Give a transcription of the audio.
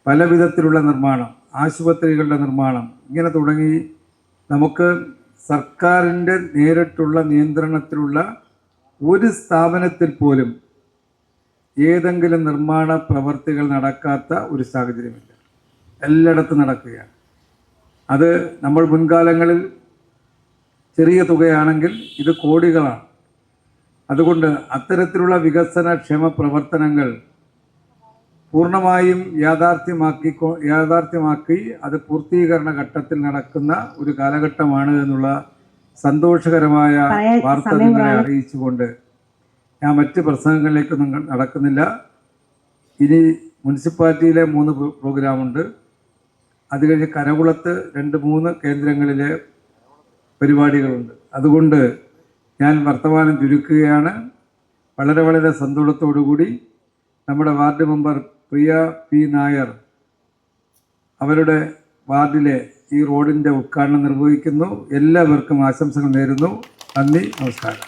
പല വിധത്തിലുള്ള നിർമ്മാണം, ആശുപത്രികളുടെ നിർമ്മാണം, ഇങ്ങനെ തുടങ്ങി നമുക്ക് സർക്കാരിൻ്റെ നേരിട്ടുള്ള നിയന്ത്രണത്തിലുള്ള ഒരു സ്ഥാപനത്തിൽ പോലും ഏതെങ്കിലും നിർമ്മാണ പ്രവർത്തികൾ നടക്കാത്ത ഒരു സാഹചര്യമില്ല. എല്ലായിടത്തും നടക്കുകയാണ്. അത് നമ്മൾ മുൻകാലങ്ങളിൽ ചെറിയ തുകയാണെങ്കിൽ ഇത് കോടികളാണ്. അതുകൊണ്ട് അത്തരത്തിലുള്ള വികസനക്ഷേമ പ്രവർത്തനങ്ങൾ പൂർണ്ണമായും യാഥാർത്ഥ്യമാക്കി അത് പൂർത്തീകരണ ഘട്ടത്തിൽ നടക്കുന്ന ഒരു കാലഘട്ടമാണ് എന്നുള്ള സന്തോഷകരമായ വാർത്ത നിങ്ങളെ അറിയിച്ചുകൊണ്ട് ഞാൻ മറ്റ് പ്രസംഗങ്ങളിലേക്കൊന്നും നടക്കുന്നില്ല. ഇനി മുനിസിപ്പാലിറ്റിയിലെ 3 പ്രോഗ്രാമുണ്ട്. അത് കഴിഞ്ഞ് കരകുളത്ത് 2-3 കേന്ദ്രങ്ങളിലെ പരിപാടികളുണ്ട്. അതുകൊണ്ട് ഞാൻ വർത്തമാനം ചുരുക്കുകയാണ്. വളരെ സന്തോഷത്തോടുകൂടി നമ്മുടെ വാർഡ് മെമ്പർ പ്രിയ പി നായർ അവരുടെ വാർഡിലെ ഈ റോഡിൻ്റെ ഉദ്ഘാടനം നിർവഹിക്കുന്നു. എല്ലാവർക്കും ആശംസകൾ നേരുന്നു. നന്ദി, നമസ്കാരം.